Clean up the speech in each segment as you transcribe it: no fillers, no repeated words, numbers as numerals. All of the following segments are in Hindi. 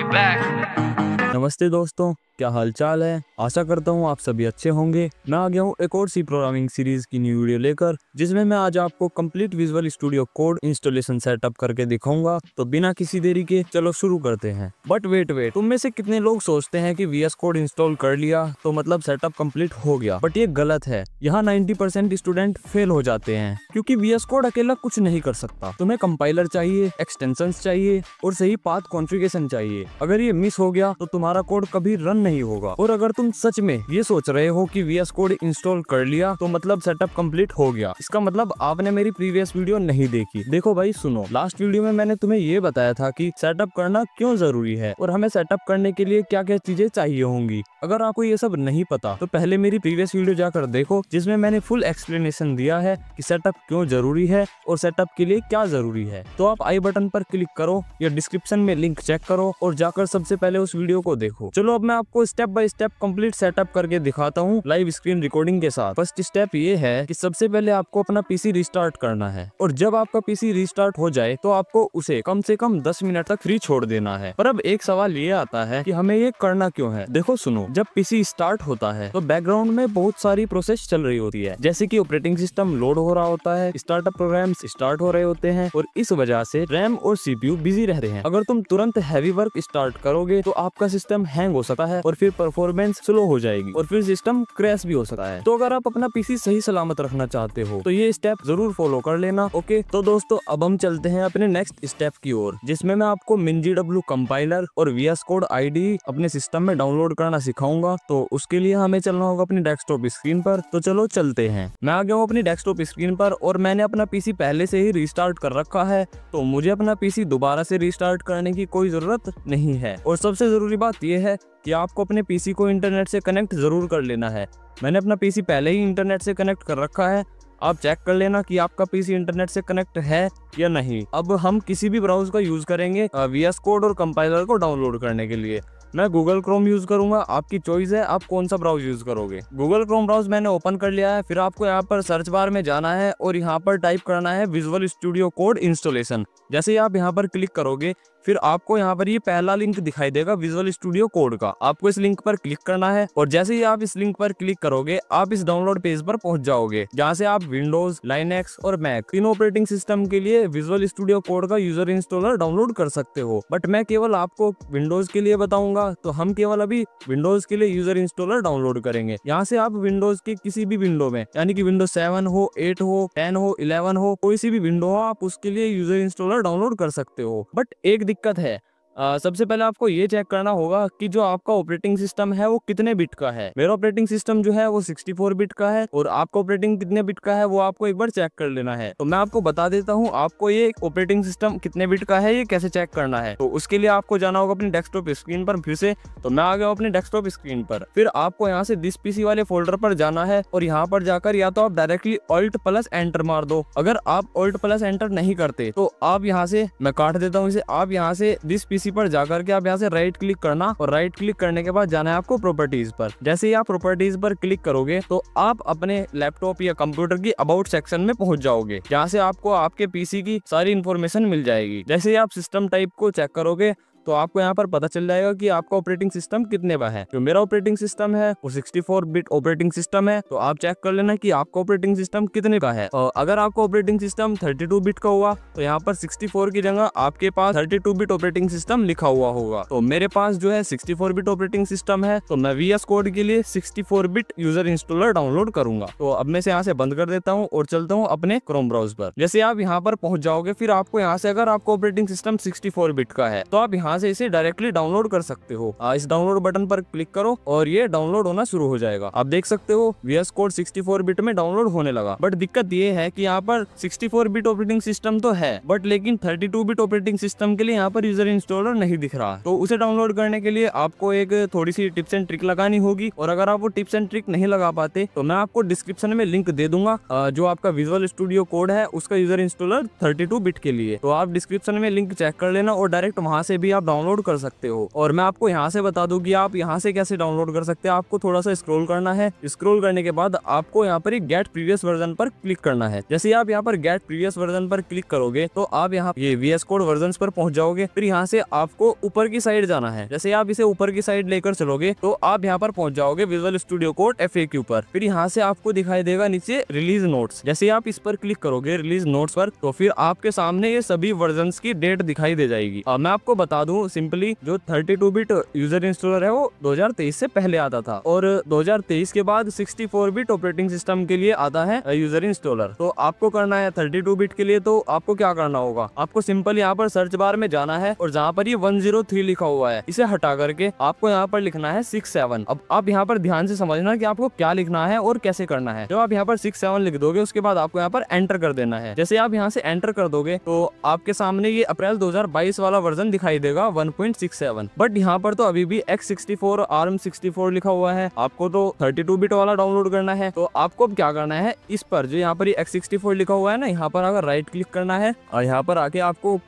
नमस्ते दोस्तों, क्या हालचाल है। आशा करता हूँ आप सभी अच्छे होंगे। मैं आ गया हूँ एक और सी प्रोग्रामिंग सीरीज की न्यू वीडियो लेकर, जिसमें मैं आज आपको complete visual studio code installation setup करके दिखाऊंगा। तो बिना किसी देरी के चलो शुरू करते हैं। बट वेट, तुम में से कितने लोग सोचते हैं कि VS कोड इंस्टॉल कर लिया तो मतलब सेटअप कंप्लीट हो गया। बट ये गलत है। यहाँ 90% स्टूडेंट फेल हो जाते हैं, क्योंकि VS कोड अकेला कुछ नहीं कर सकता। तुम्हें कंपाइलर चाहिए, एक्सटेंशंस चाहिए और सही पाथ कॉन्फ़िगरेशन चाहिए। अगर ये मिस हो गया तो तुम्हारा कोड कभी रन नहीं होगा। और अगर तुम सच में ये सोच रहे हो कि VS कोड इंस्टॉल कर लिया तो मतलब सेटअप कंप्लीट हो गया, इसका मतलब आपने मेरी प्रीवियस वीडियो नहीं देखी। देखो भाई सुनो, लास्ट वीडियो में मैंने तुम्हें ये बताया था कि सेटअप करना क्यों जरूरी है और हमें सेटअप करने के लिए क्या क्या चीजें चाहिए होंगी। अगर आपको ये सब नहीं पता तो पहले मेरी प्रीवियस वीडियो जाकर देखो, जिसमें मैंने फुल एक्सप्लेनेशन दिया है कि सेटअप क्यों जरूरी है और सेटअप के लिए क्या जरूरी है। तो आप आई बटन पर क्लिक करो या डिस्क्रिप्शन में लिंक चेक करो और जाकर सबसे पहले उस वीडियो को देखो। चलो अब मैं आपको step by step complete setup करके दिखाता हूँ लाइव स्क्रीन रिकॉर्डिंग के साथ। फर्स्ट स्टेप ये है कि सबसे पहले आपको अपना पीसी रिस्टार्ट करना है, और जब आपका पीसी रिस्टार्ट हो जाए तो आपको उसे कम से कम 10 मिनट तक फ्री छोड़ देना है। पर अब एक सवाल ये आता है कि हमें ये करना क्यों है। देखो सुनो, जब पीसी स्टार्ट होता है तो बैकग्राउंड में बहुत सारी प्रोसेस चल रही होती है, जैसे कि ऑपरेटिंग सिस्टम लोड हो रहा होता है, स्टार्टअप प्रोग्राम्स स्टार्ट हो रहे होते हैं, और इस वजह से रैम और CPU बिजी रहते हैं। अगर तुम तुरंत हैवी वर्क स्टार्ट करोगे तो आपका सिस्टम हैंग हो सकता है और फिर परफॉर्मेंस स्लो हो जाएगी और फिर सिस्टम क्रैश भी हो सकता है। तो अगर आप अपना पीसी सही सलामत रखना चाहते हो तो ये स्टेप जरूर फॉलो कर लेना। ओके, तो दोस्तों अब हम चलते हैं अपने नेक्स्ट स्टेप की ओर, जिसमें मैं आपको MinGW कंपाइलर और VS कोड IDE अपने सिस्टम में डाउनलोड करना सिखाऊंगा। तो उसके लिए हमें चलना होगा अपनी डेस्कटॉप स्क्रीन पर। तो चलो चलते हैं। मैं आ गया हूँ अपनी डेस्कटॉप स्क्रीन पर और मैंने अपना पीसी पहले से ही रिस्टार्ट कर रखा है, तो मुझे अपना पीसी दोबारा से रिस्टार्ट करने की कोई जरूरत नहीं है। और सबसे जरूरी बात यह है कि आपको अपने पीसी को इंटरनेट से कनेक्ट जरूर कर लेना है। मैंने अपना पीसी पहले ही इंटरनेट से कनेक्ट कर रखा है, आप चेक कर लेना कि आपका पीसी इंटरनेट से कनेक्ट है या नहीं। अब हम किसी भी ब्राउज़र का यूज करेंगे VS कोड और कंपाइलर को डाउनलोड करने के लिए। मैं गूगल क्रोम यूज करूंगा, आपकी चॉइस है आप कौन सा ब्राउज़र यूज करोगे। गूगल क्रोम ब्राउज़र मैंने ओपन कर लिया है। फिर आपको यहाँ पर सर्च बार में जाना है और यहाँ पर टाइप करना है विजुअल स्टूडियो कोड इंस्टॉलेशन। जैसे ही आप यहाँ पर क्लिक करोगे फिर आपको यहाँ पर ये पहला लिंक दिखाई देगा विजुअल स्टूडियो कोड का। आपको इस लिंक पर क्लिक करना है और जैसे ही आप इस लिंक पर क्लिक करोगे आप इस डाउनलोड पेज पर पहुंच जाओगे, जहाँ से आप विंडोज, लाइनेक्स और मैक तीनों ऑपरेटिंग सिस्टम के लिए विजुअल स्टूडियो कोड का यूजर इंस्टॉलर डाउनलोड कर सकते हो। बट मैं केवल आपको विंडोज के लिए बताऊंगा, तो हम केवल अभी विंडोज के लिए यूजर इंस्टॉलर डाउनलोड करेंगे। यहाँ से आप विंडोज के किसी भी विंडो में, यानी कि विंडोज 7 हो, 8 हो, 10 हो, 11 हो, कोई सी भी विंडो हो, आप उसके लिए यूजर इंस्टॉलर डाउनलोड कर सकते हो। बट एक दिक्कत है, सबसे पहले आपको ये चेक करना होगा कि जो आपका ऑपरेटिंग सिस्टम है वो कितने बिट का है। मेरा ऑपरेटिंग सिस्टम जो है वो 64 बिट का है और आपका ऑपरेटिंग कितने बिट का है वो आपको एक बार चेक कर लेना है। तो मैं आपको बता देता हूँ आपको ये ऑपरेटिंग सिस्टम कितने बिट का है ये कैसे चेक करना है। तो उसके लिए आपको जाना होगा अपनी डेस्कटॉप स्क्रीन पर फिर से। तो मैं आ गया अपनी डेस्कटॉप स्क्रीन पर। फिर आपको यहाँ से दिस पीसी वाले फोल्डर पर जाना है और यहाँ पर जाकर या तो आप डायरेक्टली Alt+Enter मार दो। अगर आप Alt+Enter नहीं करते तो आप यहाँ से, मैं काट देता हूँ इसे, आप यहाँ से दिस पीसी पर जाकर के आप यहाँ से राइट क्लिक करना और राइट क्लिक करने के बाद जाना है आपको प्रॉपर्टीज पर। जैसे ही आप प्रॉपर्टीज पर क्लिक करोगे तो आप अपने लैपटॉप या कंप्यूटर की अबाउट सेक्शन में पहुंच जाओगे, जहाँ से आपको आपके पीसी की सारी इंफॉर्मेशन मिल जाएगी। जैसे ही आप सिस्टम टाइप को चेक करोगे तो आपको यहाँ पर पता चल जाएगा कि आपका ऑपरेटिंग सिस्टम कितने का है। जो मेरा ऑपरेटिंग सिस्टम है वो 64 बिट ऑपरेटिंग सिस्टम है। तो आप चेक कर लेना कि आपका ऑपरेटिंग सिस्टम कितने का है। और अगर आपका ऑपरेटिंग सिस्टम 32 बिट का हुआ तो यहाँ पर 64 की जगह आपके पास 32 बिट ऑपरेटिंग सिस्टम लिखा हुआ होगा। तो मेरे पास जो है 64 बिट ऑपरेटिंग सिस्टम है, तो मैं VS कोड के लिए 64 बिट यूजर इंस्टॉलर डाउनलोड करूंगा। तो अब मैं यहाँ से बंद कर देता हूँ और चलता हूँ अपने क्रोम ब्राउज़र पर। जैसे आप यहाँ पर पहुंच जाओगे फिर आपको यहाँ से, अगर आपका ऑपरेटिंग सिस्टम 64 बिट का है तो आप यहाँ से इसे डायरेक्टली डाउनलोड कर सकते हो। इस डाउनलोड बटन पर क्लिक करो और ये डाउनलोड होना शुरू हो जाएगा। आप देख सकते हो VS कोड 64 बिट में डाउनलोड होने लगा। बट दिक्कत ये है कि यहाँ पर 64 बिट ऑपरेटिंग सिस्टम तो है, बट लेकिन 32 बिट ऑपरेटिंग सिस्टम के लिए यहाँ पर यूजर इंस्टॉलर नहीं दिख रहा। तो उसे डाउनलोड करने के लिए आपको एक थोड़ी सी टिप्स एंड ट्रिक लगानी होगी, और अगर आप वो टिप्स एंड ट्रिक नहीं लगा पाते तो मैं आपको डिस्क्रिप्शन में लिंक दे दूंगा जो आपका विजुअल स्टूडियो कोड है उसका यूजर इंस्टॉलर 32 बिट के लिए। तो आप डिस्क्रिप्शन में लिंक चेक कर लेना और डायरेक्ट वहां से भी आप डाउनलोड कर सकते हो। और मैं आपको यहाँ से बता दूं कि आप यहाँ से कैसे डाउनलोड कर सकते हैं। आपको थोड़ा सा स्क्रॉल करना है, स्क्रॉल करने के बाद आपको यहाँ पर गेट प्रीवियस वर्जन पर क्लिक करना है। जैसे आप यहाँ पर गेट प्रीवियस वर्जन पर क्लिक करोगे तो आप यहाँ ये VS कोड वर्जन पर पहुंच जाओगे। फिर यहाँ से आपको ऊपर की साइड जाना है। जैसे आप इसे ऊपर की साइड लेकर चलोगे तो आप यहाँ पर पहुंच जाओगे विजुअल स्टूडियो कोड FAQ पर। फिर यहाँ से आपको दिखाई देगा नीचे रिलीज नोट्स। जैसे आप इस पर क्लिक करोगे रिलीज नोट्स पर, तो फिर आपके सामने ये सभी वर्जन्स की डेट दिखाई दे जाएगी। अब मैं आपको बता दूं सिंपली, जो 32 बिट यूजर इंस्टॉलर है वो 2023 से पहले आता था, और 2023 के बाद 64 बिट ऑपरेटिंग सिस्टम के लिए आता है यूजर इंस्टॉलर। तो आपको करना है 32 बिट के लिए, तो आपको क्या करना होगा, आपको सिंपल यहाँ पर सर्च बार में जाना है और जहाँ पर ये 103 लिखा हुआ है इसे हटा करके आपको यहाँ पर लिखना है 67। अब आप यहाँ पर ध्यान से समझना कि आपको क्या लिखना है और कैसे करना है। जब आप यहाँ पर 67 लिख दोगे उसके बाद आपको यहाँ पर एंटर कर देना है। जैसे आप यहाँ से एंटर कर दोगे तो आपके सामने ये अप्रैल 2022 वाला वर्जन दिखाई देगा 1.67। बट यहाँ पर तो अभी भी X64 ARM64 लिखा हुआ है। आपको तो 32 बिट वाला डाउनलोड करना है। तो आपको अब क्या करना है, इस पर जो यहाँ पर X64 लिखा हुआ है ना, यहाँ पर अगर राइट क्लिक करना है और यहाँ पर आके आपको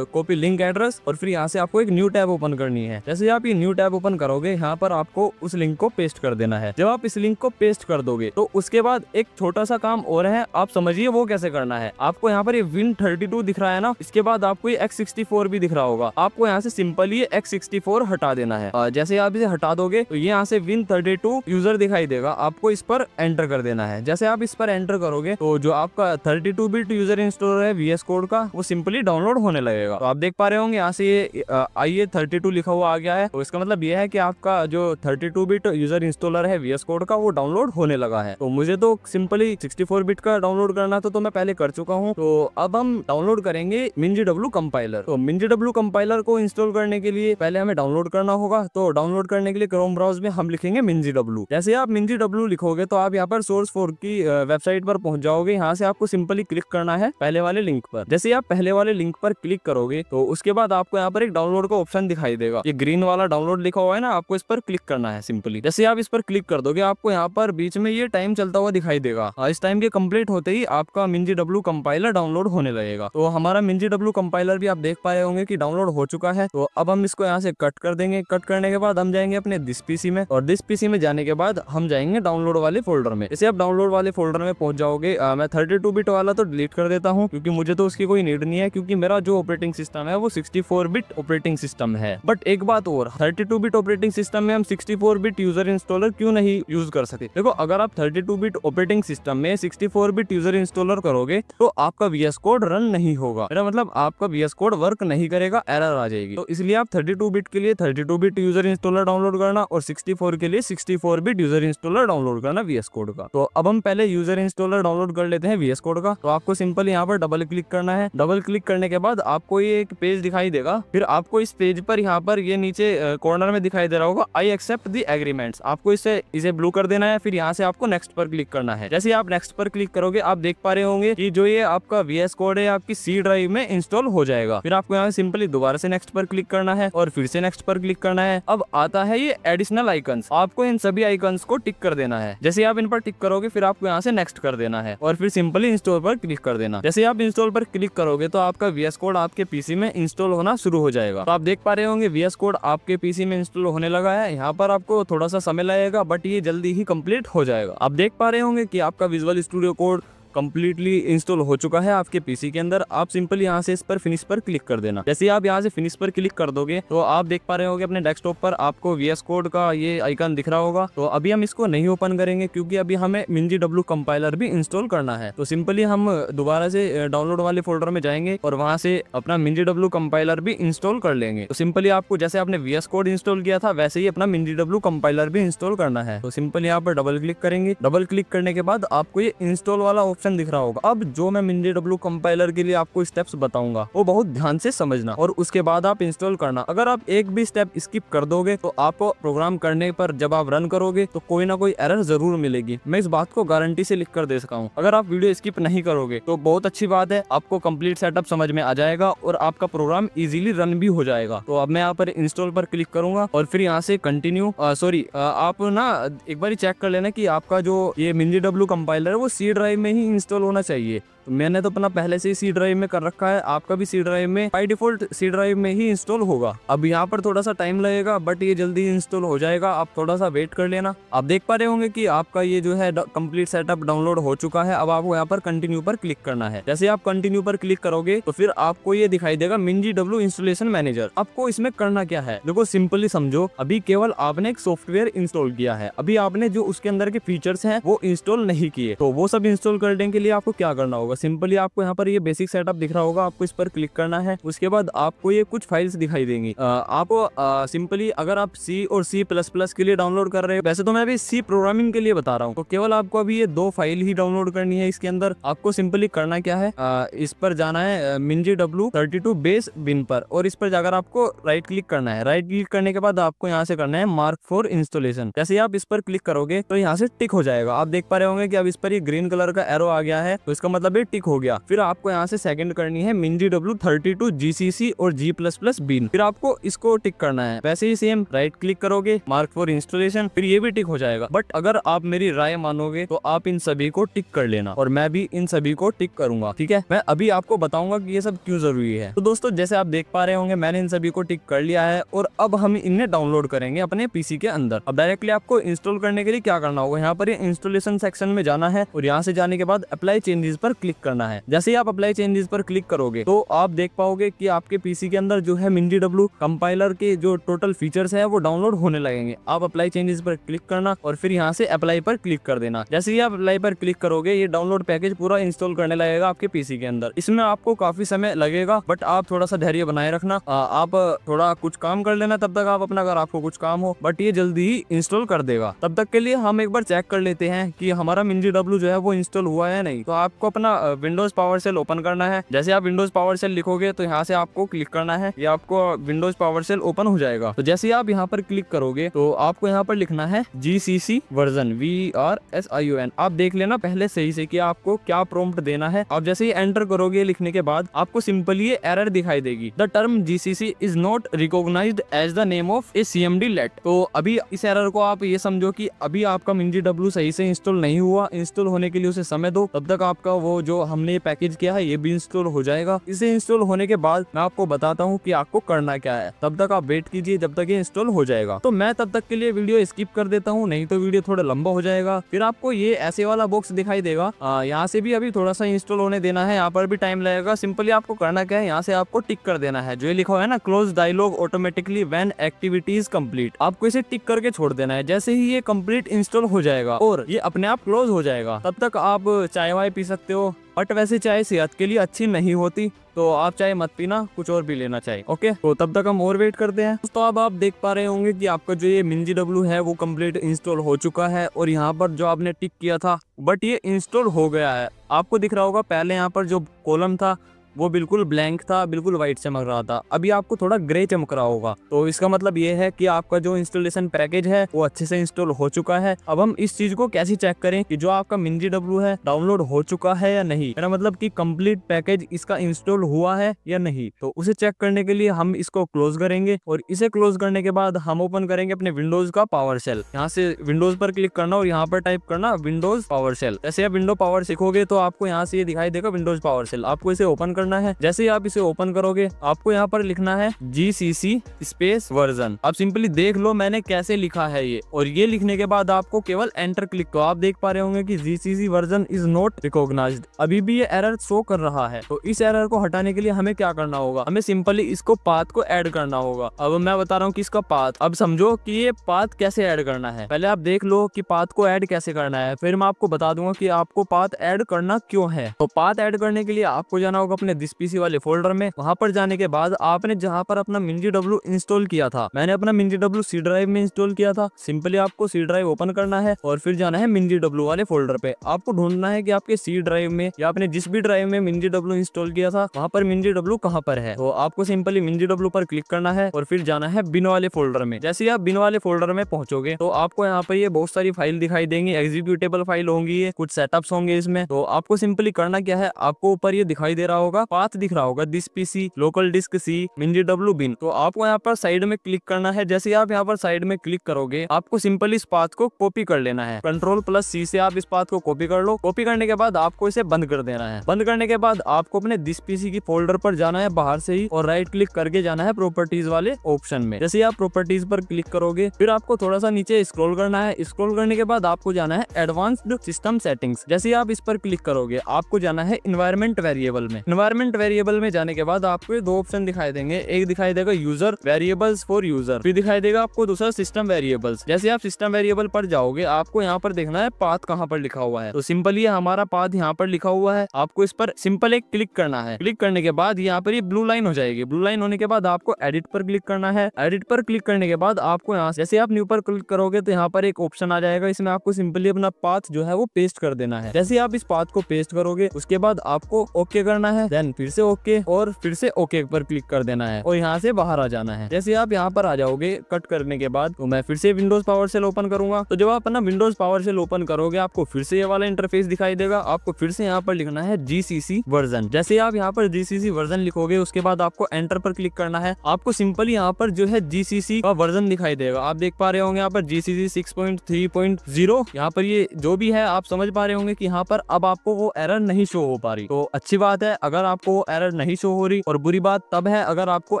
कॉपी लिंक एड्रेस, और फिर यहाँ से आपको एक न्यू टैब ओपन करनी है। जैसे आप ये न्यू टैब ओपन करोगे यहाँ पर आपको उस लिंक को पेस्ट कर देना है। जब आप इस लिंक को पेस्ट कर दोगे तो उसके बाद एक छोटा सा काम और है, आप समझिए वो कैसे करना है। आपको यहाँ पर ये Win32 दिख रहा है ना, इसके बाद आपको ये X64 भी दिख रहा होगा। आपको यहाँ से सिंपली ये X64 हटा देना है। जैसे आप इसे हटा दोगे तो ये यहाँ से Win32 यूजर दिखाई देगा, आपको इस पर एंटर कर देना है। जैसे आप इस पर एंटर करोगे तो जो आपका 32 बिट यूजर इंस्टॉलर है VS कोड का, वो सिंपली डाउनलोड होने लगेगा। तो आप देख पा रहे होंगे यहाँ से ये IA32 लिखा हुआ आ गया है। तो इसका मतलब ये है कि आपका जो 32 बिट यूजर इंस्टॉलर है VS कोड का वो डाउनलोड होने लगा है। तो मुझे तो सिंपली 64 बिट का डाउनलोड करना था तो मैं पहले कर चुका हूँ। तो अब हम डाउनलोड करेंगे MinGW कंपाइलर। तो MinGW कंपाइलर को इंस्टॉल करने के लिए पहले हमें डाउनलोड करना होगा। तो डाउनलोड करने के लिए क्रोम ब्राउज़र में हम लिखेंगे MinGW। जैसे आप MinGW लिखोगे तो आप यहाँ पर SourceForge की वेबसाइट पर पहुंच जाओगे। यहाँ से आपको सिंपली क्लिक करना है पहले वाले लिंक पर। जैसे आप पहले वाले लिंक पर क्लिक करोगे तो उसके बाद आपको यहाँ पर एक डाउनलोड का ऑप्शन दिखाई देगा। ये ग्रीन वाला डाउनलोड लिखा हुआ है ना, आपको इस पर क्लिक करना है सिंपली। जैसे आप इस पर क्लिक कर दोगे आपको यहाँ पर बीच में ये टाइम चलता हुआ दिखाई देगा। इस टाइम के कंप्लीट होते ही आपका MinGW कंपाइलर डाउनलोड होने लगेगा। तो हमारा MinGW कंपाइलर भी आप देख पाए होंगे कि डाउनलोड हो चुका है। तो अब हम इसको यहाँ से कट कर देंगे। कट करने के बाद हम जाएंगे अपने दिस PC में, और दिस PC में जाने के बाद हम जाएंगे डाउनलोड वाले फोल्डर में। जैसे आप डाउनलोड वाले फोल्डर में पहुंच जाओगे, मैं 32 बिट वाला तो डिलीट कर देता हूँ क्योंकि मुझे तो उसकी कोई नीड नहीं है, क्योंकि मेरा जो ऑपरेटिंग सिस्टम है वो 64 बिट ऑपरेटिंग सिस्टम है। बट एक बात और, 32 बिट ऑपरेटिंग सिस्टम में हम 64 बिट यूजर इंस्टॉलर क्यों नहीं यूज कर सकते। देखो, अगर आप 32 बिट ऑपरेटिंग सिस्टम में 64 बिट यूजर इंस्टॉलर करोगे तो आपका VS कोड रन नहीं होगा। मेरा मतलब आपका VS कोड वर्क नहीं करेगा, एरर आ जाएगी। तो इसलिए आप 32 बिट के लिए 32 बिट यूजर इंस्टॉलर डाउनलोड करना और 64 के लिए 64 बिट यूजर इंस्टॉलर डाउनलोड करना VS कोड का। तो अब हम पहले यूजर इंस्टॉलर डाउनलोड कर लेते हैं VS कोड का। तो आपको सिंपल यहाँ पर डबल क्लिक करना है। डबल क्लिक करने के बाद आपको ये एक पेज दिखाई देगा। फिर आपको इस पेज पर यहाँ पर ये नीचे कॉर्नर में दिखाई दे रहा होगा I accept the agreements। आपको इसे ब्लू कर देना है। फिर यहाँ से आपको नेक्स्ट पर क्लिक करना है। जैसे आप नेक्स्ट पर क्लिक करोगे आप देख पा रहे होंगे कि जो ये आपका VS कोड है आपकी C ड्राइव में इंस्टॉल हो जाएगा। फिर आपको यहाँ सिंपली दोबारा से नेक्स्ट पर क्लिक करना है और फिर से नेक्स्ट पर क्लिक करना है। अब आता है ये एडिशनल आइकन्स। आपको इन सभी आइकन्स को टिक कर देना है। जैसे आप इन पर टिक करोगे फिर आपको यहाँ से नेक्स्ट कर देना है और फिर सिंपली इंस्टॉल पर क्लिक कर देना। जैसे आप इंस्टॉल पर क्लिक करोगे तो आपका VS कोड आपके PC में इंस्टॉल होना शुरू हो जाएगा। तो आप देख पा रहे होंगे VS कोड आपके PC में इंस्टॉल होने लगा है। यहाँ पर आपको थोड़ा सा समय लगेगा बट ये जल्दी ही कंप्लीट हो जाएगा। आप देख पा रहे होंगे कि आपका visual studio code completely install हो चुका है आपके पीसी के अंदर। आप सिंपली यहाँ से इस पर फिनिश पर क्लिक कर देना। जैसे आप यहाँ से फिनिश पर क्लिक कर दोगे तो आप देख पा रहे होगे अपने डेस्कटॉप पर आपको VS कोड का ये आइकन दिख रहा होगा। तो अभी हम इसको नहीं ओपन करेंगे क्योंकि अभी हमें MinGW कंपाइलर भी इंस्टॉल करना है। तो सिंपली हम दोबारा से डाउनलोड वाले फोल्डर में जाएंगे और वहाँ से अपना MinGW कंपाइलर भी इंस्टॉल कर लेंगे। तो सिंपली आपको जैसे आपने VS कोड इंस्टॉल किया था वैसे ही अपना MinGW कंपाइलर भी इंस्टॉल करना है। तो सिंपली यहाँ पर डबल क्लिक करेंगे। डबल क्लिक करने के बाद आपको ये इंस्टॉल वाला ऑप्शन दिख रहा होगा। अब जो मैं MinGW कंपाइलर के लिए आपको स्टेप्स बताऊंगा वो बहुत ध्यान से समझना और उसके बाद आप इंस्टॉल करना। अगर आप एक भी स्टेप स्किप कर दोगे तो आपको प्रोग्राम करने पर जब आप रन करोगे तो कोई ना कोई एरर जरूर मिलेगी। मैं इस बात को गारंटी से लिख कर दे सका हूँ। अगर आप वीडियो स्किप नहीं करोगे तो बहुत अच्छी बात है, आपको कंप्लीट सेटअप समझ में आ जाएगा और आपका प्रोग्राम इजीली रन भी हो जाएगा। तो अब मैं यहाँ पर इंस्टॉल पर क्लिक करूंगा और फिर यहाँ से कंटिन्यू आप ना एक बार चेक कर लेना कि आपका जो ये MinGW कंपाइलर है वो C ड्राइव में ही इंस्टॉल होना चाहिए। तो मैंने तो अपना पहले से ही सी ड्राइव में कर रखा है, आपका भी सी ड्राइव में बाय डिफॉल्ट सी ड्राइव में ही इंस्टॉल होगा। अब यहाँ पर थोड़ा सा टाइम लगेगा बट ये जल्दी इंस्टॉल हो जाएगा, आप थोड़ा सा वेट कर लेना। आप देख पा रहे होंगे कि आपका ये जो है कंप्लीट सेटअप डाउनलोड हो चुका है। अब आपको यहाँ पर कंटिन्यू पर क्लिक करना है। जैसे आप कंटिन्यू पर क्लिक करोगे तो फिर आपको ये दिखाई देगा MinGW इंस्टॉलेशन मैनेजर। आपको इसमें करना क्या है, देखो सिंपली समझो, अभी केवल आपने एक सॉफ्टवेयर इंस्टॉल किया है, अभी आपने जो उसके अंदर के फीचर्स हैं वो इंस्टॉल नहीं किए। तो वो सब इंस्टॉल करने के लिए आपको क्या करना होगा, सिंपली आपको यहाँ पर ये बेसिक सेटअप दिख रहा होगा, आपको इस पर क्लिक करना है। उसके बाद आपको ये कुछ फाइल्स दिखाई देंगी। आपको सिंपली अगर आप C और C++ के लिए डाउनलोड कर रहे हो, वैसे तो मैं अभी C प्रोग्रामिंग के लिए बता रहा हूँ, तो केवल आपको अभी ये 2 फाइल ही डाउनलोड करनी है। इसके अंदर आपको सिंपली करना क्या है, इस पर जाना है MinGW32 बेस बिन पर, और इस पर जाकर आपको राइट क्लिक करना है। राइट क्लिक करने के बाद आपको यहाँ से करना है मार्क फॉर इंस्टॉलेशन। जैसे आप इस पर क्लिक करोगे तो यहाँ से टिक हो जाएगा। आप देख पा रहे होंगे कि अब इस पर ये ग्रीन कलर का एरो आ गया है, तो इसका मतलब ये टिक हो गया। फिर आपको यहाँ से सेकंड करनी है MinGW32 GCC और G++ बिन, फिर आपको इसको टिक करना है। वैसे ही सेम राइट क्लिक करोगे मार्क फॉर इंस्टॉलेशन, फिर ये भी टिक हो जाएगा। बट अगर आप मेरी राय मानोगे तो आप इन सभी को टिक कर लेना, और मैं भी इन सभी को टिक करूंगा, ठीक है। मैं अभी आपको बताऊंगा कि ये सब क्यों जरूरी है। तो दोस्तों जैसे आप देख पा रहे होंगे मैंने इन सभी को टिक कर लिया है, और अब हम इन्हें डाउनलोड करेंगे अपने पीसी के अंदर। अब डायरेक्टली आपको इंस्टॉल करने के लिए क्या करना होगा, यहाँ पर ये इंस्टॉलेशन सेक्शन में जाना है, और यहाँ से जाने के बाद अप्लाई चेंजेस पर क्लिक करना है। जैसे ही आप अप्लाई चेंजेस पर क्लिक करोगे तो आप देख पाओगे कि आपके पीसी के अंदर जो है MinGW कंपाइलर के जो टोटल फीचर्स है वो डाउनलोड होने लगेंगे। आप अप्लाई चेंजेस पर क्लिक करना और फिर यहाँ से अप्लाई पर क्लिक कर देना। जैसे ही आप अप्लाई पर क्लिक करोगे ये डाउनलोड पैकेज पूरा इंस्टॉल करने लगेगा आपके पीसी के अंदर। इसमें आपको काफी समय लगेगा, बट आप थोड़ा सा धैर्य बनाए रखना। आप थोड़ा कुछ काम कर लेना तब तक आप अपना, अगर आपको कुछ काम हो, बट ये जल्दी ही इंस्टॉल कर देगा। तब तक के लिए हम एक बार चेक कर लेते हैं कि हमारा MinGW जो है वो इंस्टॉल हुआ है नहीं। तो आपको अपना विंडोज पावर सेल ओपन करना है। जैसे आप विंडोज पावर सेल लिखोगे तो यहाँ से आपको क्लिक करना है, ये आपको विंडोज पावर सेल ओपन हो जाएगा। तो जैसे आप यहाँ पर क्लिक करोगे तो आपको यहाँ पर लिखना है GCC वर्जन VRSION। आप देख लेना पहले सही से कि आपको क्या प्रॉम्प्ट देना है। आप जैसे ही एंटर करोगे लिखने के बाद आपको सिंपली ये एरर दिखाई देगी, the term GCC is not recognised as the name of a CMD let. तो अभी इस एरर को आप ये समझो कि अभी आपका MinGW सही से इंस्टॉल नहीं हुआ। इंस्टॉल होने के लिए उसे समय दो, तब तक आपका वो जो हमने पैकेज किया है ये भी इंस्टॉल हो जाएगा। इसे इंस्टॉल होने के बाद मैं आपको बताता हूँ कि आपको करना क्या है, तब तक आप वेट कीजिए जब तक ये इंस्टॉल हो जाएगा। तो मैं तब तक के लिए वीडियो स्किप कर देता हूँ, नहीं तो वीडियो थोड़ा लंबा हो जाएगा। फिर आपको ये ऐसे वाला बॉक्स दिखाई देगा, यहाँ से भी अभी थोड़ा सा इंस्टॉल होने देना है, यहाँ पर भी टाइम लगेगा। सिंपली आपको करना क्या है, यहाँ से आपको टिक कर देना है, जो ये लिखा हुआ है ना close dialogue automatically when activities complete. आपको इसे टिक करके छोड़ देना है। जैसे ही ये कंप्लीट इंस्टॉल हो जाएगा और ये अपने आप क्लोज हो जाएगा, तब तक आप चाय वाय पी सकते हो। बट वैसे चाय सेहत के लिए अच्छी नहीं होती, तो आप चाय मत पीना, कुछ और पी लेना चाहिए। ओके, तो तब तक हम और वेट करते हैं। तो अब आप देख पा रहे होंगे कि आपका जो ये MinGW है वो कंप्लीट इंस्टॉल हो चुका है, और यहाँ पर जो आपने टिक किया था बट ये इंस्टॉल हो गया है। आपको दिख रहा होगा पहले यहाँ पर जो कॉलम था वो बिल्कुल ब्लैंक था, बिल्कुल व्हाइट चमक रहा था, अभी आपको थोड़ा ग्रे चमक रहा होगा। तो इसका मतलब ये है कि आपका जो इंस्टॉलेशन पैकेज है वो अच्छे से इंस्टॉल हो चुका है। अब हम इस चीज को कैसे चेक करें कि जो आपका MinGW है डाउनलोड हो चुका है या नहीं, मेरा मतलब कि कंप्लीट पैकेज इसका इंस्टॉल हुआ है या नहीं। तो उसे चेक करने के लिए हम इसको क्लोज करेंगे, और इसे क्लोज करने के बाद हम ओपन करेंगे अपने विंडोज का पावर सेल। यहाँ से विंडोज पर क्लिक करना और यहाँ पर टाइप करना विंडोज पावर सेल। जैसे आप विंडो पावर सीखोगे तो आपको यहाँ से ये दिखाई देगा विंडोज पावर सेल। आपको इसे ओपन करना है। जैसे ही आप इसे ओपन करोगे आपको यहाँ पर लिखना है GCC स्पेस वर्जन। आप सिंपली देख लो मैंने कैसे लिखा है ये, और ये लिखने के बाद आपको केवल एंटर क्लिक करो। आप देख पा रहे होंगे कि GCC version is not recognised, अभी भी ये एरर शो कर रहा है। तो इस एरर को हटाने के लिए हमें क्या करना होगा, हमें सिंपली इसको पाथ को ऐड करना होगा। अब मैं बता रहा हूँ कि इसका पाथ, अब समझो कि ये पाथ कैसे ऐड करना है। पहले आप देख लो कि पाथ को ऐड कैसे करना है, फिर मैं आपको बता दूंगा कि आपको पाथ ऐड करना क्यों है। तो पाथ ऐड करने के लिए आपको जाना होगा अपने दिस पीसी वाले फोल्डर में। वहां पर जाने के बाद आपने जहां पर अपना MinGW इंस्टॉल किया था, मैंने अपना MinGW C ड्राइव में इंस्टॉल किया था। सिंपली आपको C ड्राइव ओपन करना है और फिर जाना है MinGW वाले फोल्डर पे। आपको ढूंढना है कि आपके C ड्राइव में या आपने जिस भी ड्राइव में MinGW इंस्टॉल किया था वहां पर MinGW कहां पर है। तो आपको सिंपली MinGW पर क्लिक करना है और फिर जाना है बिन वाले फोल्डर में। जैसे ही आप बिन वाले फोल्डर में पहुंचोगे तो आपको यहाँ पर ये बहुत सारी फाइल दिखाई देंगी, एग्जीक्यूटेबल फाइल होंगी, कुछ सेटअप्स होंगे इसमें। तो आपको सिंपली करना क्या है, आपको ऊपर ये दिखाई दे रहा होगा होगा, पाथ दिख रहा होगा, this PC, local disk C, minjdb bin। तो आपको यहाँ पर साइड में क्लिक करना है। जैसे आप यहाँ पर साइड में क्लिक करोगे, आपको सिंपल इस पाथ को कॉपी कर लेना है। Ctrl+C से आप इस पाथ को कॉपी कर लो। कॉपी करने के बाद आपको इसे बंद कर देना है। बंद करने के बाद आपको अपने दिस पीसी की फोल्डर पर जाना है बाहर से ही, और राइट क्लिक करके जाना है प्रॉपर्टीज वाले ऑप्शन में। जैसे आप प्रॉपर्टीज पर क्लिक करोगे, फिर आपको थोड़ा सा नीचे स्क्रॉल करना है। स्क्रॉल करने के बाद आपको जाना है एडवांस्ड सिस्टम सेटिंग्स। जैसे आप इस पर क्लिक करोगे, आपको जाना है इन्वायरमेंट वेरिएबल में। इन्वायरमेंट वेरिएबल में जाने के बाद आपको ये दो ऑप्शन दिखाई देंगे। एक दिखाई देगा यूजर वेरिएबल्स फॉर यूजर, फिर दिखाई देगा आपको दूसरा सिस्टम वेरिएबल्स। जैसे आप सिस्टम वेरिएबल पर जाओगे, आपको यहाँ पर देखना है पाथ कहाँ पर लिखा हुआ है। तो सिंपली हमारा पाथ यहाँ पर लिखा हुआ है। आपको इस पर सिंपल एक क्लिक करना है। क्लिक करने के बाद यहाँ पर ये ब्लू लाइन हो जाएगी। ब्लू लाइन होने के बाद आपको एडिट पर क्लिक करना है। एडिट पर क्लिक करने के बाद आपको यहाँ जैसे आप न्यू पर क्लिक करोगे तो यहाँ पर एक ऑप्शन आ जाएगा। इसमें आपको सिंपली अपना पाथ जो है वो पेस्ट कर देना है। जैसे आप इस पाथ को पेस्ट करोगे, उसके बाद आपको ओके करना है, देन फिर से ओके, और फिर से ओके पर क्लिक कर देना है, और यहाँ से बाहर आ जाना है। जैसे आप यहाँ पर आ जाओगे कट करने के बाद, तो मैं फिर से विंडोज पावर सेल ओपन करूंगा। तो जब आप अपना विंडोज पावर सेल ओपन करोगे, आपको फिर से ये वाला इंटरफेस दिखाई देगा। आपको फिर से यहाँ पर लिखना है GCC वर्जन। जैसे आप यहाँ पर GCC वर्जन लिखोगे, उसके बाद आपको एंटर पर क्लिक करना है। आपको सिंपली यहाँ पर जो है GCC का वर्जन दिखाई देगा। आप देख पा रहे होंगे यहाँ पर GCC 6.3.0। यहाँ पर ये जो भी है आप समझ पा रहे होंगे कि यहाँ पर अब आपको वो एरर नहीं शो हो पा रही। तो अच्छी बात है अगर आपको वो एरर नहीं शो हो रही, और बुरी बात तब है अगर आपको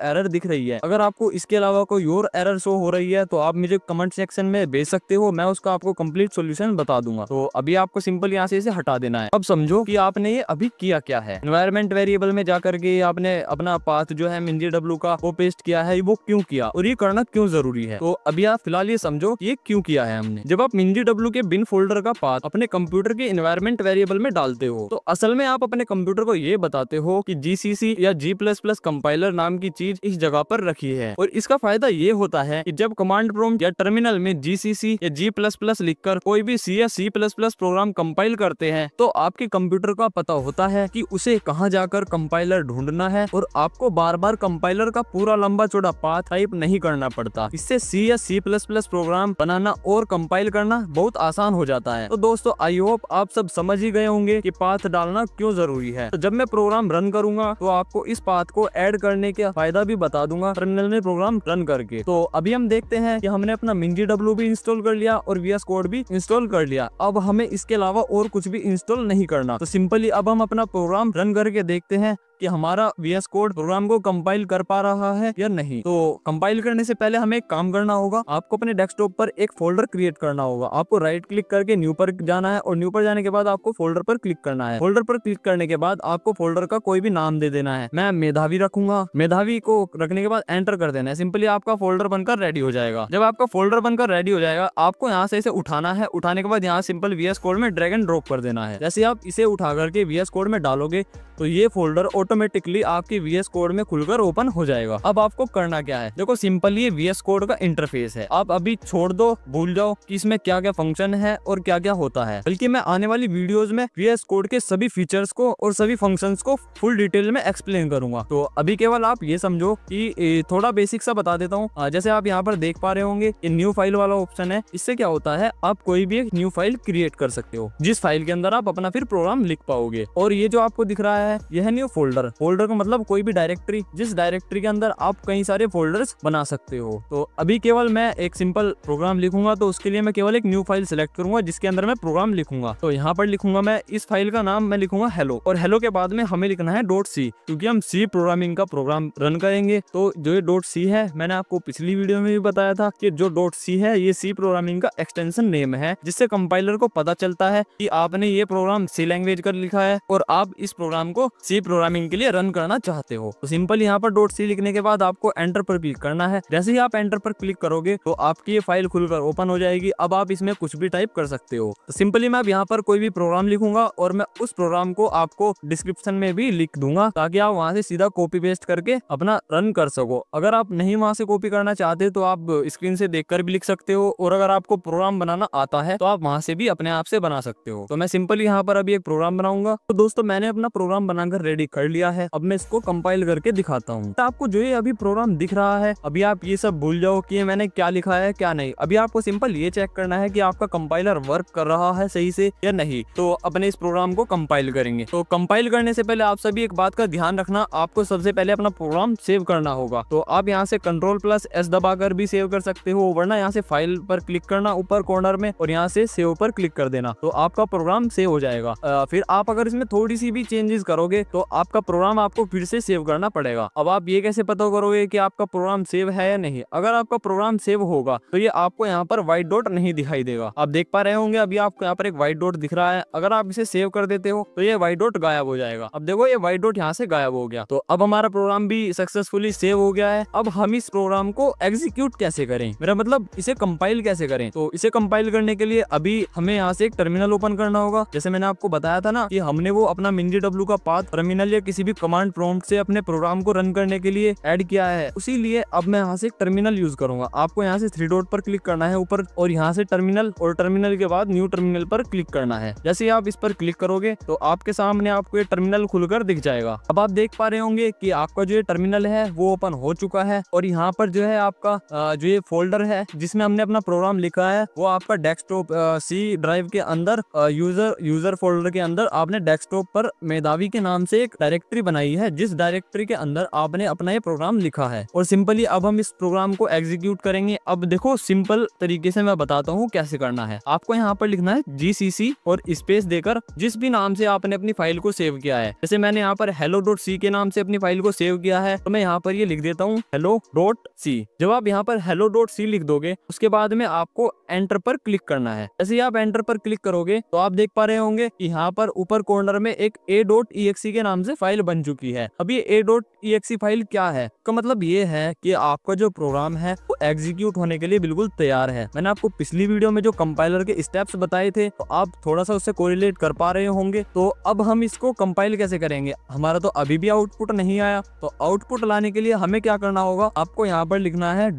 एरर दिख रही है। अगर आपको इसके अलावा कोई और एरर शो हो रही है तो आप मुझे कमेंट सेक्शन में भेज सकते हो, मैं उसका आपको कंप्लीट सॉल्यूशन बता दूंगा। तो अभी आपको सिंपल यहाँ से इसे हटा देना है। अब समझो कि आपने ये अभी किया क्या है। एनवायरमेंट वेरिएबल में जाकर के आपने अपना पाथ जो है minjdb का वो पेस्ट किया है। वो क्यों किया और ये करना क्यों जरूरी है, तो अभी आप फिलहाल ये समझो ये क्यों किया है हमने। जब आप minjdb के बिन फोल्डर का पाथ अपने कंप्यूटर के एनवायरमेंट वेरिएबल में डालते हो, तो असल में आप अपने कंप्यूटर को ये बताते हो कि GCC या G++ कंपाइलर नाम की चीज इस जगह पर रखी है। और इसका फायदा ये होता है कि जब कमांड प्रॉम्प्ट या टर्मिनल में GCC या G++ लिखकर कोई भी C या C++ प्रोग्राम कंपाइल करते हैं, तो आपके कंप्यूटर का पता होता है कि उसे कहां जाकर कंपाइलर ढूंढना है, और आपको बार बार कंपाइलर का पूरा लंबा चौड़ा पाथ टाइप नहीं करना पड़ता। इससे C या C++ प्रोग्राम बनाना और कंपाइल करना बहुत आसान हो जाता है। तो दोस्तों आई होप आप सब समझ ही गए होंगे कि पाथ डालना क्यों जरूरी है। तो जब मैं प्रोग्राम रन करूंगा तो आपको इस पाथ को ऐड करने का फायदा भी बता दूंगा टर्मिनल में प्रोग्राम रन करके। तो अभी हम देखते हैं कि हमने अपना minjdb भी इंस्टॉल कर लिया और VS कोड भी इंस्टॉल कर लिया। अब हमें इसके अलावा और कुछ भी इंस्टॉल नहीं करना। तो सिंपली अब हम अपना प्रोग्राम रन करके देखते हैं कि हमारा VS कोड प्रोग्राम को कंपाइल कर पा रहा है या नहीं। तो कंपाइल करने से पहले हमें एक काम करना होगा। आपको अपने डेस्कटॉप पर एक फोल्डर क्रिएट करना होगा। आपको राइट क्लिक करके न्यू पर जाना है, और न्यू पर जाने के बाद आपको फोल्डर पर क्लिक करना है। फोल्डर पर क्लिक करने के बाद आपको फोल्डर का कोई भी नाम दे देना है। मैं मेधावी रखूंगा। मेधावी को रखने के बाद एंटर कर देना है। सिंपली आपका फोल्डर बनकर रेडी हो जाएगा। जब आपका फोल्डर बनकर रेडी हो जाएगा, आपको यहाँ से इसे उठाना है। उठाने के बाद यहाँ सिंपल VS कोड में ड्रैग एंड ड्रॉप कर देना है। जैसे आप इसे उठा करके VS कोड में डालोगे, तो ये फोल्डर ऑटोमेटिकली आपकी VS कोड में खुलकर ओपन हो जाएगा। अब आपको करना क्या है, देखो सिंपल ये VS कोड का इंटरफेस है। आप अभी छोड़ दो, भूल जाओ कि इसमें क्या क्या फंक्शन है और क्या क्या होता है। बल्कि मैं आने वाली वीडियोस में VS कोड के सभी फीचर्स को और सभी फंक्शंस को फुल डिटेल में एक्सप्लेन करूंगा। तो अभी केवल आप ये समझो कि थोड़ा बेसिक सा बता देता हूँ। जैसे आप यहाँ पर देख पा रहे होंगे ये न्यू फाइल वाला ऑप्शन है। इससे क्या होता है, आप कोई भी एक न्यू फाइल क्रिएट कर सकते हो, जिस फाइल के अंदर आप अपना फिर प्रोग्राम लिख पाओगे। और ये जो आपको दिख रहा है यह है न्यू फोल्डर। फोल्डर का मतलब कोई भी डायरेक्टरी, जिस डायरेक्टरी के अंदर आप कई सारे फोल्डर्स बना सकते हो। तो अभी केवल मैं एक सिंपल प्रोग्राम लिखूंगा, तो उसके लिए मैं केवल एक न्यू फाइल सिलेक्ट करूंगा जिसके अंदर मैं प्रोग्राम लिखूंगा। तो यहाँ पर लिखूंगा मैं, इस फाइल का नाम मैं लिखूंगा हेलो, और हेलो के बाद में हमें लिखना है .c, क्योंकि हम C प्रोग्रामिंग का प्रोग्राम रन करेंगे। तो जो ये .c है, मैंने आपको पिछली वीडियो में भी बताया था कि जो .c है ये C प्रोग्रामिंग का एक्सटेंशन नेम है, जिससे कंपाइलर को पता चलता है कि आपने ये प्रोग्राम C लैंग्वेज कर लिखा है और आप इस प्रोग्राम को C प्रोग्रामिंग के लिए रन करना चाहते हो। तो सिंपल यहाँ पर .c लिखने के बाद आपको एंटर पर क्लिक करना है। जैसे ही आप एंटर पर क्लिक करोगे तो आपकी ये फाइल खुलकर ओपन हो जाएगी। अब आप इसमें कुछ भी टाइप कर सकते हो। तो सिंपली मैं अब यहाँ पर कोई भी प्रोग्राम लिखूंगा और मैं उस प्रोग्राम को आपको डिस्क्रिप्शन में भी लिख दूंगा, ताकि आप वहां से सीधा कॉपी पेस्ट करके अपना रन कर सको। अगर आप नहीं वहां से कॉपी करना चाहते तो आप स्क्रीन से देखकर भी लिख सकते हो, और अगर आपको प्रोग्राम बनाना आता है तो आप वहां से भी अपने आप से बना सकते हो। तो मैं सिंपली यहाँ पर अभी एक प्रोग्राम बनाऊंगा। तो दोस्तों मैंने अपना प्रोग्राम प्रोग्राम बनाकर रेडी कर लिया है। अब मैं इसको कंपाइल करके दिखाता हूँ। तो आपको जो ये अभी प्रोग्राम दिख रहा है, अभी आप ये सब भूल जाओ कि मैंने क्या लिखा है क्या नहीं। अभी आपको सिंपल ये चेक करना है कि आपका कंपाइलर वर्क कर रहा है सही से या नहीं। तो अपने इस प्रोग्राम को कंपाइल करेंगे। तो कंपाइल करने से पहले आप सभी एक बात का ध्यान रखना, आपको सबसे पहले अपना प्रोग्राम सेव करना होगा। तो आप यहाँ से Ctrl+S दबाकर भी सेव कर सकते हो, वरना यहाँ से फाइल पर क्लिक करना ऊपर कॉर्नर में और यहाँ से सेव पर क्लिक कर देना, तो आपका प्रोग्राम सेव हो जाएगा। फिर आप अगर इसमें थोड़ी सी भी चेंजेस करोगे तो आपका प्रोग्राम आपको फिर से सेव करना पड़ेगा। अब आप ये कैसे पता करोगे कि आपका प्रोग्राम सेव है या नहीं? अगर आपका प्रोग्राम सेव होगा तो ये आपको यहाँ पर व्हाइट डॉट नहीं दिखाई देगा। आप देख पा रहे होंगे अभी आपको यहाँ पर एक व्हाइट डॉट दिख रहा है। अगर आप इसे सेव कर देते हो तो ये व्हाइट डॉट गायब हो जाएगा। अब देखो ये व्हाइट डॉट यहाँ से गायब हो गया। तो अब हमारा प्रोग्राम भी सक्सेसफुली सेव हो गया है। अब हम इस प्रोग्राम को एग्जीक्यूट कैसे करें, मेरा मतलब इसे कंपाइल कैसे करें? तो इसे कंपाइल करने के लिए अभी हमें यहाँ से एक टर्मिनल ओपन करना होगा। जैसे मैंने आपको बताया था ना कि हमने वो अपना minjw का पाथ टर्मिनल या किसी भी कमांड प्रॉम्प्ट से अपने प्रोग्राम को रन करने के लिए ऐड किया है। उसी लिए अब मैं यहाँ से एक टर्मिनल यूज करूंगा। आपको यहाँ से 3 डॉट पर क्लिक करना है ऊपर और यहाँ से टर्मिनल और टर्मिनल के बाद न्यू टर्मिनल पर क्लिक करना है। जैसे आप इस पर क्लिक करोगे तो आपके सामने आपको ये टर्मिनल खुलकर दिख जाएगा। अब आप देख पा रहे होंगे कि आपका जो ये टर्मिनल है वो ओपन हो चुका है और यहाँ पर जो है आपका जो ये फोल्डर है जिसमें हमने अपना प्रोग्राम लिखा है वो आपका डेस्कटॉप सी ड्राइव के अंदर यूजर फोल्डर के अंदर आपने डेस्कटॉप पर मेधावी के नाम से एक डायरेक्टरी बनाई है, जिस डायरेक्टरी के अंदर आपने अपना ये प्रोग्राम लिखा है। और सिंपली अब हम इस प्रोग्राम को एग्जीक्यूट करेंगे। अब देखो सिंपल तरीके से मैं बताता हूँ कैसे करना है। आपको यहाँ पर लिखना है GCC और स्पेस देकर जिस भी नाम से आपने अपनी फाइल को सेव किया है। जैसे मैंने यहाँ पर hello.c के नाम से अपनी फाइल को सेव किया है तो मैं यहाँ पर ये लिख देता हूँ hello.c। जब आप यहाँ पर hello.c लिख दोगे उसके बाद में आपको एंटर पर क्लिक करना है। जैसे ही आप एंटर पर क्लिक करोगे तो आप देख पा रहे होंगे कि यहाँ पर ऊपर कॉर्नर में एक a.exe के नाम से फाइल बन चुकी है। अब ये a.exe फाइल क्या है? का मतलब ये है कि आपका जो प्रोग्राम है वो एग्जीक्यूट होने के लिए बिल्कुल तैयार है। मैंने आपको पिछली वीडियो में जो कंपाइलर के स्टेप्स बताए थे तो आप थोड़ा सा उससे कोरिलेट कर पा रहे होंगे। तो अब हम इसको कंपाइल कैसे करेंगे? हमारा तो अभी भी आउटपुट नहीं आया, तो आउटपुट लाने के लिए हमें क्या करना होगा? आपको यहाँ पर लिखना है ./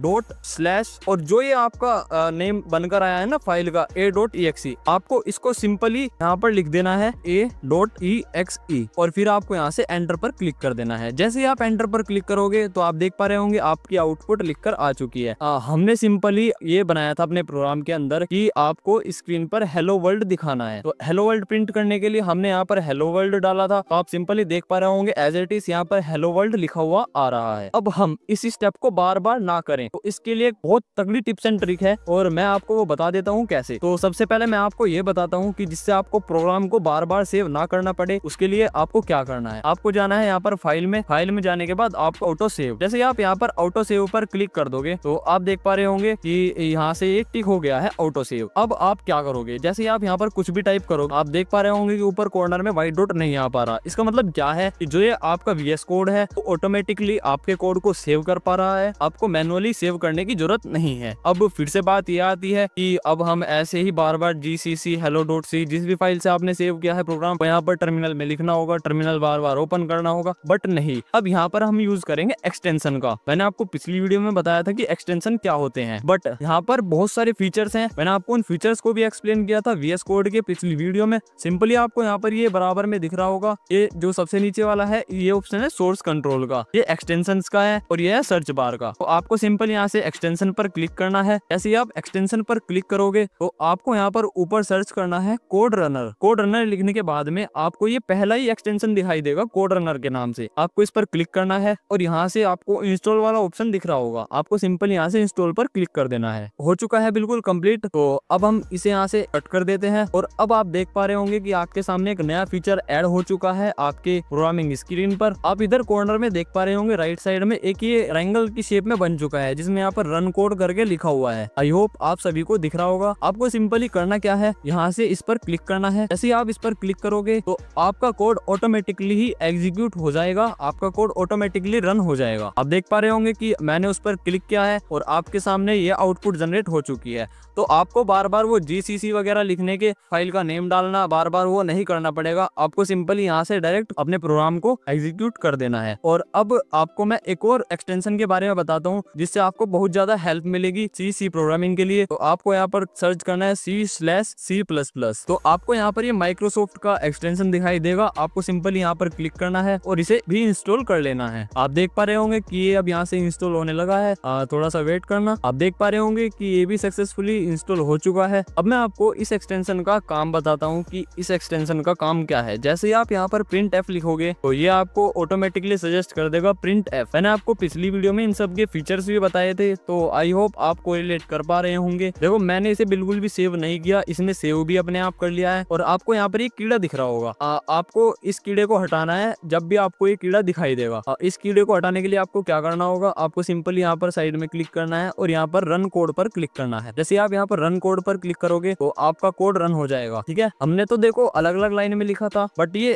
और जो ये आपका नेम बनकर आया है ना फाइल का a.exe, आपको इसको सिंपली यहाँ पर लिख देना है a.exe और फिर आपको यहाँ से एंटर पर क्लिक कर देना है। जैसे ही आप एंटर पर क्लिक करोगे तो आप देख पा रहे होंगे आपकी आउटपुट लिखकर आ चुकी है। हमने सिंपली ये बनाया था अपने प्रोग्राम के अंदर कि आपको स्क्रीन पर हेलो वर्ल्ड दिखाना है। तो हेलो वर्ल्ड प्रिंट करने के लिए हमने यहाँ पर हेलो वर्ल्ड डाला था। तो आप सिंपली देख पा रहे होंगे एज इट इज यहाँ पर हेलो वर्ल्ड लिखा हुआ आ रहा है। अब हम इस स्टेप को बार बार ना करें तो इसके लिए एक बहुत तगड़ी टिप्स एंड ट्रिक है और मैं आपको वो बता देता हूँ कैसे। तो सबसे पहले मैं आपको ये बताता हूँ कि जिससे आपको प्रोग्राम को बार बार सेव ना करना पड़े उसके लिए आपको क्या करना है। आपको जाना है यहाँ पर फाइल में जाने के बाद आपको ऑटो सेव, जैसे आप यहाँ पर ऑटो सेव पर क्लिक कर दोगे तो आप देख पा रहे होंगे कि यहाँ से एक टिक हो गया है ऑटो सेव। अब आप क्या करोगे? जैसे आप यहाँ पर कुछ भी टाइप करोगे आप देख पा रहे होंगे कि ऊपर कॉर्नर में व्हाइट डॉट नहीं आ पा रहा। इसका मतलब क्या है कि जो ये आपका VS कोड है वो ऑटोमेटिकली आपके कोड को सेव कर पा रहा है, आपको मैनुअली सेव करने की जरूरत नहीं है। अब फिर से बात ये आती है कि अब हम ऐसे ही बार बार GCC hello.c जिस भी फाइल से आपने सेव किया है प्रोग्राम यहाँ पर टर्मिनल में लिखना होगा, टर्मिनल बार बार ओपन करना होगा, बट नहीं। अब यहाँ पर हम यूज करेंगे एक्सटेंशन का। मैंने आपको पिछली वीडियो में बताया था कि एक्सटेंशन क्या होते हैं, बट यहाँ पर बहुत सारे फीचर्स हैं। मैंने आपको उन फीचर्स को भी एक्सप्लेन किया था VS कोड के पिछली वीडियो में। सिंपली आपको यहाँ पर ये बराबर में दिख रहा होगा, ये जो सबसे नीचे वाला है ये ऑप्शन है सोर्स कंट्रोल का, ये एक्सटेंशन का है और ये है सर्च बार का। तो आपको सिंपल यहाँ से एक्सटेंशन पर क्लिक करना है। जैसे आप एक्सटेंशन पर क्लिक करोगे तो आपको यहाँ पर ऊपर सर्च करना है कोड रनर। कोड रनर लिखने के बाद में आपको ये पहला ही एक्सटेंशन दिखाई देगा कोड रनर के नाम से। आपको इस पर क्लिक करना है और यहाँ से आपको इंस्टॉल वाला ऑप्शन दिख रहा होगा, आपको सिंपल यहाँ से इंस्टॉल पर क्लिक कर देना है। हो चुका है बिल्कुल कंप्लीट। तो अब हम इसे यहाँ से कट कर देते हैं और अब आप देख पा रहे होंगे कि आपके सामने एक नया फीचर ऐड हो चुका है आपके प्रोग्रामिंग स्क्रीन पर। आप इधर कॉर्नर में देख पा रहे होंगे राइट साइड में एक ये ट्रायंगल की शेप में बन चुका है जिसमें यहाँ पर रन कोड करके लिखा हुआ है। आई होप आप सभी को दिख रहा होगा। आपको सिंपली करना क्या है, यहाँ से इस पर क्लिक करना है। जैसे आप इस पर क्लिक करोगे तो आपका कोड ऑटोमेटिकली ही एग्जीक्यूट हो जाएगा, आपका कोड ऑटोमेटिकली रन हो जाएगा। आप देख पा रहे होंगे कि मैंने उस पर क्लिक किया है और आपके सामने ये आउटपुट जनरेट हो चुकी है। तो आपको बार बार वो GCC वगैरह लिखने के फाइल का नेम डालना बार बार वो नहीं करना पड़ेगा। आपको सिंपली यहाँ से डायरेक्ट अपने प्रोग्राम को एग्जीक्यूट कर देना है। और अब आपको मैं एक और एक्सटेंशन के बारे में बताता हूँ जिससे आपको बहुत ज्यादा हेल्प मिलेगी C प्रोग्रामिंग के लिए। तो आपको यहाँ पर सर्च करना है C/C++। तो आपको यहाँ पर ये माइक्रोसॉफ्ट का एक्सटेंशन दिखाई देगा, आपको आपको सिंपली यहाँ पर क्लिक करना है और इसे भी इंस्टॉल कर लेना है। आप देख पा रहे होंगे कि ये अब यहाँ से इंस्टॉल होने लगा है। थोड़ा सा वेट करना। आप देख पा रहे होंगे कि ये भी सक्सेसफुली इंस्टॉल हो चुका है। अब मैं आपको इस एक्सटेंशन का काम बताता हूँ कि इस एक्सटेंशन का काम क्या है। जैसे ही आप यहाँ पर प्रिंट एफ लिखोगे तो ये आपको ऑटोमेटिकली सजेस्ट कर देगा प्रिंट एफ। मैंने आपको पिछली वीडियो में इन सब के फीचर्स भी बताए थे, तो आई होप आप कोरिलेट कर पा रहे होंगे। देखो मैंने इसे बिल्कुल भी सेव नहीं किया, इसने सेव भी अपने आप कर लिया है। और आपको यहाँ पर एक कीड़ा दिख रहा होगा, आपको इस कीड़े को हटाना है। जब भी आपको ये कीड़ा दिखाई देगा, इस कीड़े को हटाने के लिए आपको क्या करना होगा, आपको सिंपली यहाँ पर साइड में क्लिक करना है और यहाँ पर रन कोड पर क्लिक करना है। जैसे आप यहाँ पर रन कोड पर क्लिक करोगे तो आपका कोड रन हो जाएगा। ठीक है, हमने तो देखो अलग अलग लाइन में लिखा था, बट ये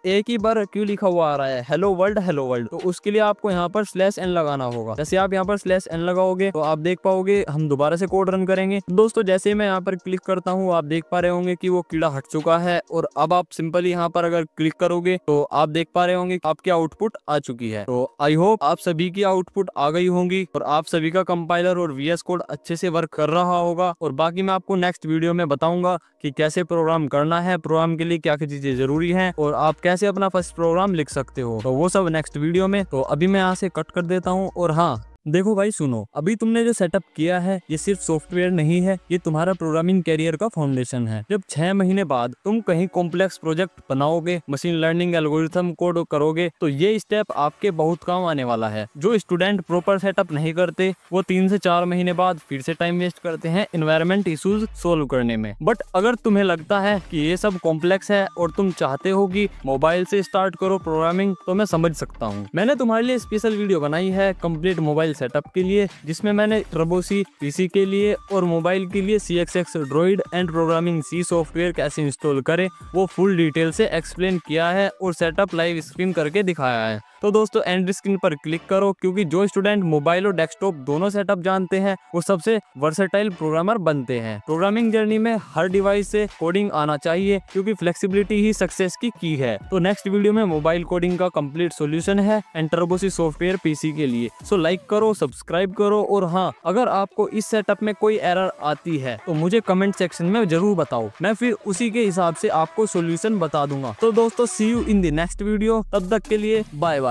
एक ही बार क्यों लिखा हुआ आ रहा है, हेलो वर्ल्ड। तो उसके लिए आपको यहाँ पर /n लगाना होगा। जैसे आप यहाँ पर /n लगाओगे तो आप देख पाओगे हम दोबारा से कोड रन करेंगे। दोस्तों जैसे मैं यहाँ पर क्लिक करता हूँ, आप देख पा रहे होंगे कि वो कीड़ा हट चुका है। और अब आप सिंपली यहाँ पर अगर क्लिक करोगे तो आप देख पा रहे होंगे आपकी आउटपुट आ चुकी है। तो आई होप आप सभी की आउटपुट आ गई होंगी और आप सभी का कंपाइलर और VS कोड अच्छे से वर्क कर रहा होगा। और बाकी मैं आपको नेक्स्ट वीडियो में बताऊंगा कि कैसे प्रोग्राम करना है, प्रोग्राम के लिए क्या क्या चीजें जरूरी हैं और आप कैसे अपना फर्स्ट प्रोग्राम लिख सकते हो। तो वो सब नेक्स्ट वीडियो में। तो अभी मैं यहाँ से कट कर देता हूँ। और हाँ देखो भाई सुनो, अभी तुमने जो सेटअप किया है ये सिर्फ सॉफ्टवेयर नहीं है, ये तुम्हारा प्रोग्रामिंग कैरियर का फाउंडेशन है। जब 6 महीने बाद तुम कहीं कॉम्प्लेक्स प्रोजेक्ट बनाओगे, मशीन लर्निंग एल्गोरिथम कोड करोगे, तो ये स्टेप आपके बहुत काम आने वाला है। जो स्टूडेंट प्रॉपर सेटअप नहीं करते वो 3 से 4 महीने बाद फिर से टाइम वेस्ट करते हैं एनवायरमेंट इश्यूज सोल्व करने में। बट अगर तुम्हें लगता है कि ये सब कॉम्प्लेक्स है और तुम चाहते हो कि मोबाइल से स्टार्ट करो प्रोग्रामिंग, तो मैं समझ सकता हूँ। मैंने तुम्हारे लिए स्पेशल वीडियो बनाई है कंप्लीट मोबाइल सेटअप के लिए, जिसमें मैंने टर्बोसी पीसी के लिए और मोबाइल के लिए CXX droid and programming C software कैसे इंस्टॉल करें वो फुल डिटेल से एक्सप्लेन किया है और सेटअप लाइव स्क्रीन करके दिखाया है। तो दोस्तों एंड स्क्रीन पर क्लिक करो, क्योंकि जो स्टूडेंट मोबाइल और डेस्कटॉप दोनों सेटअप जानते हैं वो सबसे वर्सेटाइल प्रोग्रामर बनते हैं। प्रोग्रामिंग जर्नी में हर डिवाइस से कोडिंग आना चाहिए, क्योंकि फ्लेक्सिबिलिटी ही सक्सेस की है। तो नेक्स्ट वीडियो में मोबाइल कोडिंग का कंप्लीट सॉल्यूशन है एंड टर्बोसी सॉफ्टवेयर पीसी के लिए। सो लाइक करो, सब्सक्राइब करो। और हाँ, अगर आपको इस सेटअप में कोई एरर आती है तो मुझे कमेंट सेक्शन में जरूर बताओ, मैं फिर उसी के हिसाब से आपको सॉल्यूशन बता दूंगा। तो दोस्तों see you in the next video, तब तक के लिए बाय बाय।